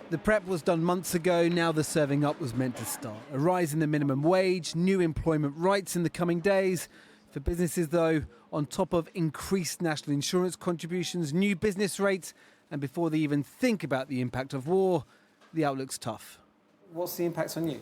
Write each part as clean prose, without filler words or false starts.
The prep was done months ago, now the serving up was meant to start. A rise in the minimum wage, new employment rights in the coming days. For businesses though, on top of increased national insurance contributions, new business rates, and before they even think about the impact of war, the outlook's tough. What's the impact on you?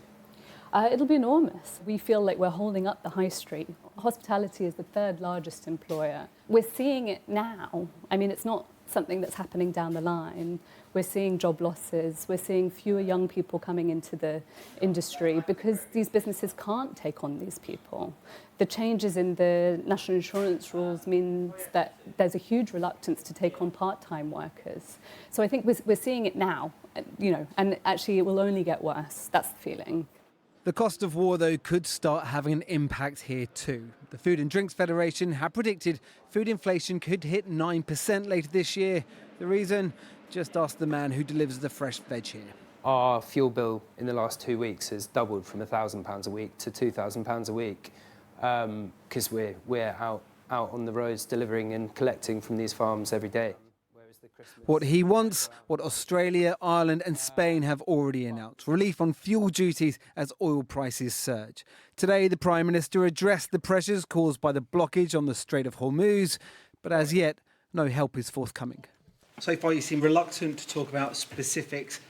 It'll be enormous. We feel like we're holding up the high street. Hospitality is the third largest employer. We're seeing it now. I mean, it's not something that's happening down the line. We're seeing job losses. We're seeing fewer young people coming into the industry because these businesses can't take on these people. The changes in the national insurance rules means that there's a huge reluctance to take on part-time workers. So I think we're seeing it now, and actually it will only get worse. That's the feeling. The cost of war, though, could start having an impact here too. The Food and Drinks Federation have predicted food inflation could hit 9% later this year. The reason? Just ask the man who delivers the fresh veg here. Our fuel bill in the last 2 weeks has doubled from £1,000 a week to £2,000 a week because we're out on the roads delivering and collecting from these farms every day. What he wants, what Australia, Ireland and Spain have already announced. Relief on fuel duties as oil prices surge. Today, the Prime Minister addressed the pressures caused by the blockage on the Strait of Hormuz, but as yet, no help is forthcoming. So far, you seem reluctant to talk about specifics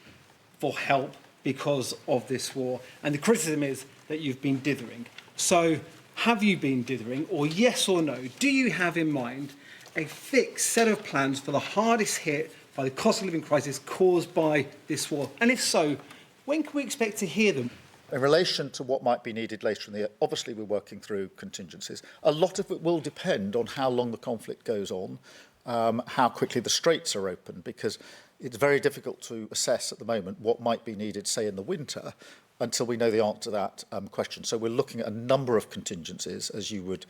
for help because of this war. And the criticism is that you've been dithering. So have you been dithering, or yes or no, do you have in mind a fixed set of plans for the hardest hit by the cost of living crisis caused by this war? And if so, when can we expect to hear them? In relation to what might be needed later in the year, obviously we're working through contingencies. A lot of it will depend on how long the conflict goes on, how quickly the straits are open, because it's very difficult to assess at the moment what might be needed, say, in the winter, until we know the answer to that question. So we're looking at a number of contingencies, as you would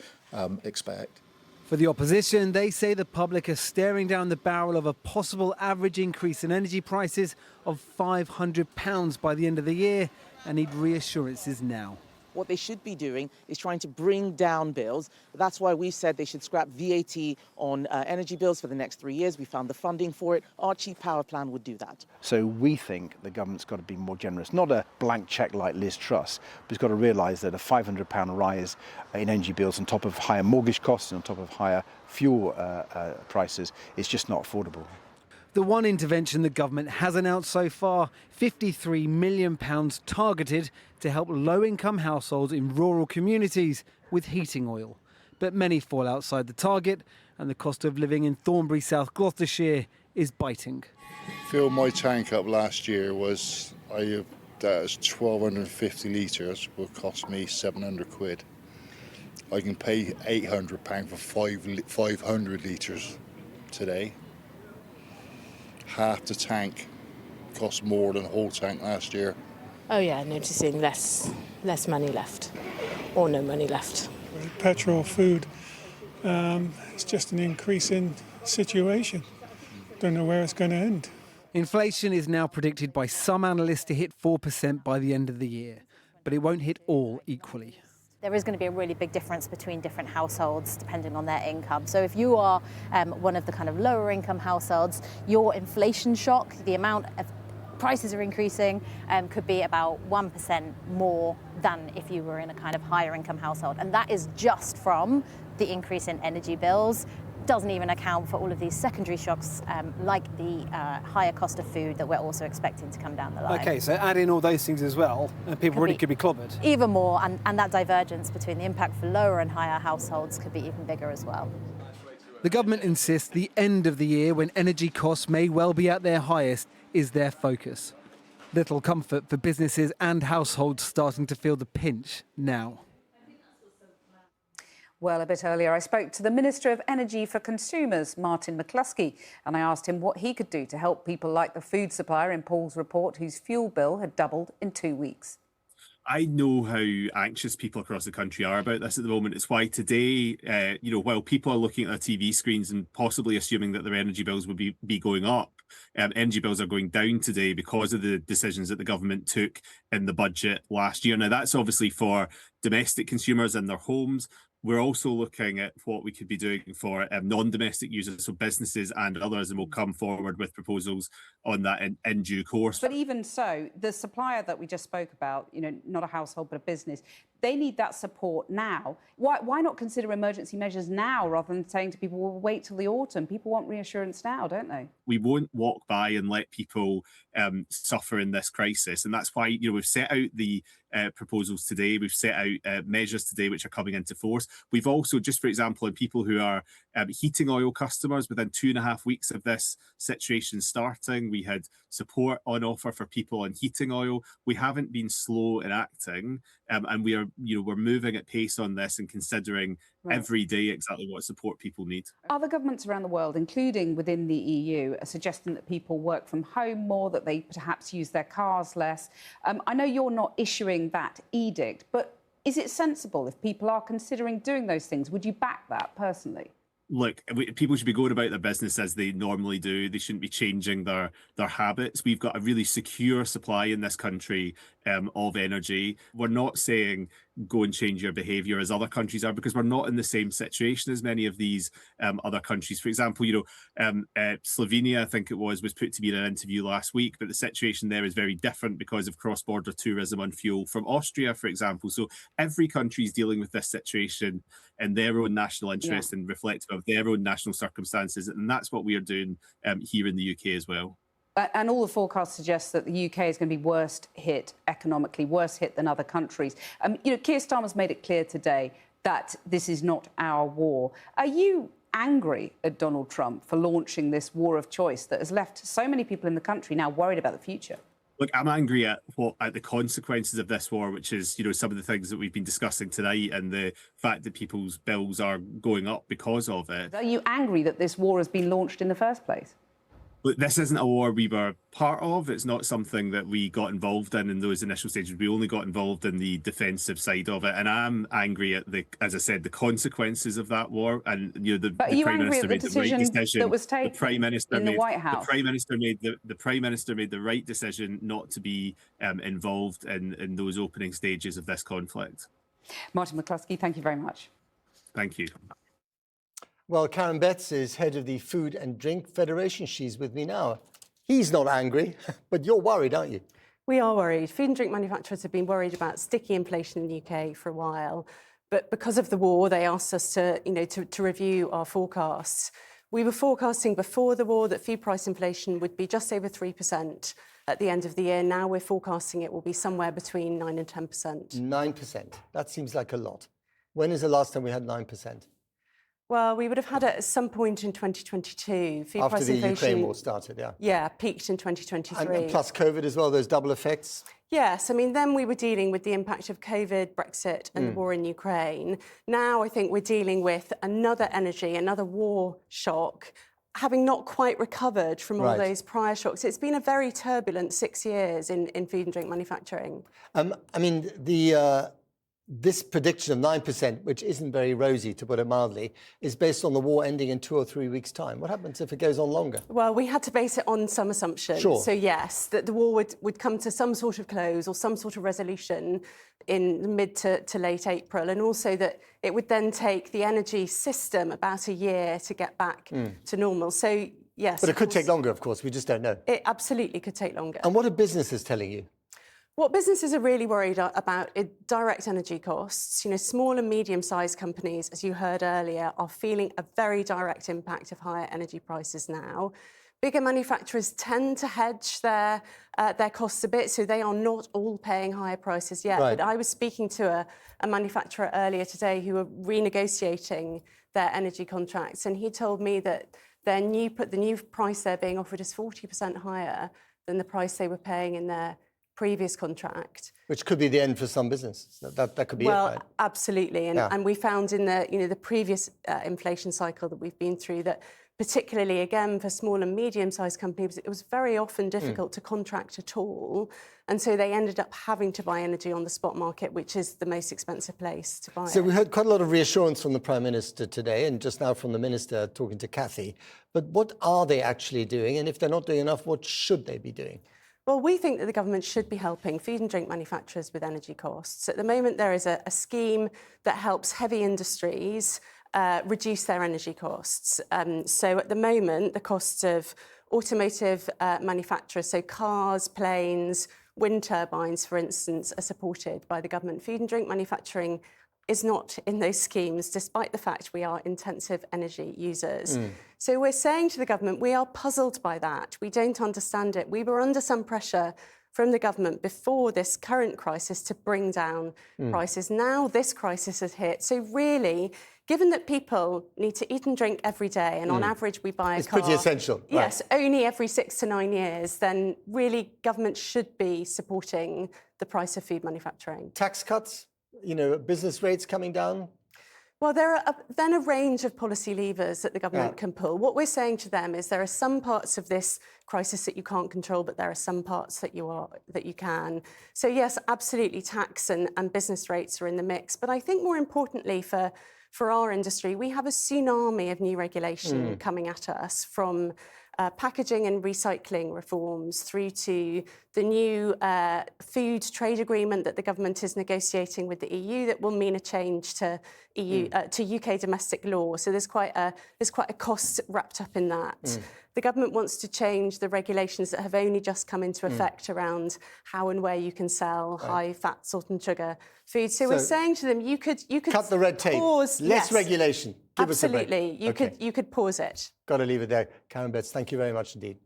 expect. For the opposition, they say the public are staring down the barrel of a possible average increase in energy prices of £500 by the end of the year and need reassurances now. What they should be doing is trying to bring down bills. That's why we said they should scrap VAT on energy bills for the next 3 years. We found the funding for it. Our cheap power plan would do that. So we think the government's got to be more generous, not a blank cheque like Liz Truss, but it's got to realise that a £500 rise in energy bills on top of higher mortgage costs and on top of higher fuel prices is just not affordable. The one intervention the government has announced so far, £53 million targeted to help low-income households in rural communities with heating oil. But many fall outside the target, and the cost of living in Thornbury, South Gloucestershire is biting. Filled my tank up last year was 1,250 litres, will cost me £700. I can pay £800 for 500 litres today. Half the tank cost more than the whole tank last year. Oh yeah, noticing less money left, or no money left. Petrol, food, it's just an increasing situation. Don't know where it's going to end. Inflation is now predicted by some analysts to hit 4% by the end of the year, but it won't hit all equally. There is going to be a really big difference between different households depending on their income. So if you are one of the kind of lower income households, your inflation shock, the amount of prices are increasing, could be about 1% more than if you were in a kind of higher income household. And that is just from the increase in energy bills. Doesn't even account for all of these secondary shocks like the higher cost of food that we're also expecting to come down the line. OK, so add in all those things as well, and people really could be clobbered. Even more, and that divergence between the impact for lower and higher households could be even bigger as well. The government insists the end of the year, when energy costs may well be at their highest, is their focus. Little comfort for businesses and households starting to feel the pinch now. Well, a bit earlier, I spoke to the Minister of Energy for Consumers, Martin McCluskey, and I asked him what he could do to help people like the food supplier in Paul's report, whose fuel bill had doubled in 2 weeks. I know how anxious people across the country are about this at the moment. It's why today, while people are looking at their TV screens and possibly assuming that their energy bills would be going up, energy bills are going down today because of the decisions that the government took in the budget last year. Now, that's obviously for domestic consumers in their homes. We're also looking at what we could be doing for non-domestic users, so businesses and others, and we'll come forward with proposals on that in due course. But even so, the supplier that we just spoke about, not a household but a business, they need that support now. Why not consider emergency measures now rather than saying to people, well, wait till the autumn? People want reassurance now, don't they? We won't walk by and let people suffer in this crisis, and that's why we've set out the proposals today. We've set out measures today which are coming into force. We've also, just for example, in people who are heating oil customers, within 2.5 weeks of this situation starting, we had support on offer for people on heating oil. We haven't been slow in acting, and we're moving at pace on this and considering every day exactly what support people need. Other governments around the world, including within the EU, are suggesting that people work from home more, that they perhaps use their cars less. I know you're not issuing that edict, but is it sensible if people are considering doing those things? Would you back that personally? Look, people should be going about their business as they normally do. They shouldn't be changing their habits. We've got a really secure supply in this country of energy. We're not saying go and change your behaviour as other countries are, because we're not in the same situation as many of these other countries. For example, Slovenia, I think it was put to be in an interview last week, but the situation there is very different because of cross-border tourism on fuel from Austria, for example. So every country is dealing with this situation in their own national interest and reflective of their own national circumstances, and that's what we are doing here in the UK as well. And all the forecasts suggest that the UK is going to be worst hit economically, worse hit than other countries. Keir Starmer's made it clear today that this is not our war. Are you angry at Donald Trump for launching this war of choice that has left so many people in the country now worried about the future? Look, I'm angry at the consequences of this war, which is, some of the things that we've been discussing tonight, and the fact that people's bills are going up because of it. Are you angry that this war has been launched in the first place? Look, this isn't a war we were part of. It's not something that we got involved in those initial stages. We only got involved in the defensive side of it. And I'm angry at as I said, the consequences of that war. And the Prime Minister made the right decision. That was taken the Prime Minister in the White House. The Prime Minister made the right decision not to be involved in those opening stages of this conflict. Martin McCluskey, thank you very much. Thank you. Well, Karen Betts is head of the Food and Drink Federation. She's with me now. He's not angry, but you're worried, aren't you? We are worried. Food and drink manufacturers have been worried about sticky inflation in the UK for a while. But because of the war, they asked us to review our forecasts. We were forecasting before the war that food price inflation would be just over 3% at the end of the year. Now we're forecasting it will be somewhere between 9 and 10%. 9%. That seems like a lot. When is the last time we had 9%? Well, we would have had it at some point in 2022. Food After price the inflation, Ukraine war started, yeah. Yeah, peaked in 2023. And plus COVID as well, those double effects. Yes, then we were dealing with the impact of COVID, Brexit and the war in Ukraine. Now I think we're dealing with another war shock, having not quite recovered from all those prior shocks. It's been a very turbulent 6 years in food and drink manufacturing. This prediction of 9%, which isn't very rosy, to put it mildly, is based on the war ending in 2 or 3 weeks' time. What happens if it goes on longer? Well, we had to base it on some assumptions. Sure. So, yes, that the war would come to some sort of close or some sort of resolution in mid to late April, and also that it would then take the energy system about a year to get back to normal. So, yes. But it could take longer, of course. We just don't know. It absolutely could take longer. And what are businesses telling you? What businesses are really worried about is direct energy costs. Small and medium-sized companies, as you heard earlier, are feeling a very direct impact of higher energy prices now. Bigger manufacturers tend to hedge their costs a bit, so they are not all paying higher prices yet. Right. But I was speaking to a manufacturer earlier today who were renegotiating their energy contracts, and he told me that the new price they're being offered is 40% higher than the price they were paying in their previous contract, which could be the end for some business. That could be it, right? Absolutely, and we found in the previous inflation cycle that we've been through that, particularly again for small and medium-sized companies, it was very often difficult to contract at all, and so they ended up having to buy energy on the spot market, which is the most expensive place to buy. So we heard quite a lot of reassurance from the Prime Minister today, and just now from the Minister talking to Kathy. But what are they actually doing? And if they're not doing enough, what should they be doing? Well, we think that the government should be helping food and drink manufacturers with energy costs. At the moment, there is a scheme that helps heavy industries reduce their energy costs. So at the moment, the costs of automotive manufacturers, so cars, planes, wind turbines, for instance, are supported by the government. Food and drink manufacturing is not in those schemes, despite the fact we are intensive energy users. So we're saying to the government, we are puzzled by that. We don't understand it. We were under some pressure from the government before this current crisis to bring down prices. Now this crisis has hit. So really, given that people need to eat and drink every day, and on average we buy a car... It's pretty essential. Yes, only every 6 to 9 years, then really government should be supporting the price of food manufacturing. Tax cuts, business rates coming down. Well, there are then a range of policy levers that the government can pull. What we're saying to them is there are some parts of this crisis that you can't control, but there are some parts that you can. So yes, absolutely, tax and business rates are in the mix. But I think more importantly for our industry, we have a tsunami of new regulation coming at us, from packaging and recycling reforms through to the new food trade agreement that the government is negotiating with the EU that will mean a change to UK domestic law. So there's quite a cost wrapped up in that. The government wants to change the regulations that have only just come into effect around how and where you can sell high fat, salt and sugar food. So we're saying to them, you could cut the red tape, pause, less regulation. Give us a break. Absolutely, you could pause it. Got to leave it there. Karen Betts, thank you very much indeed.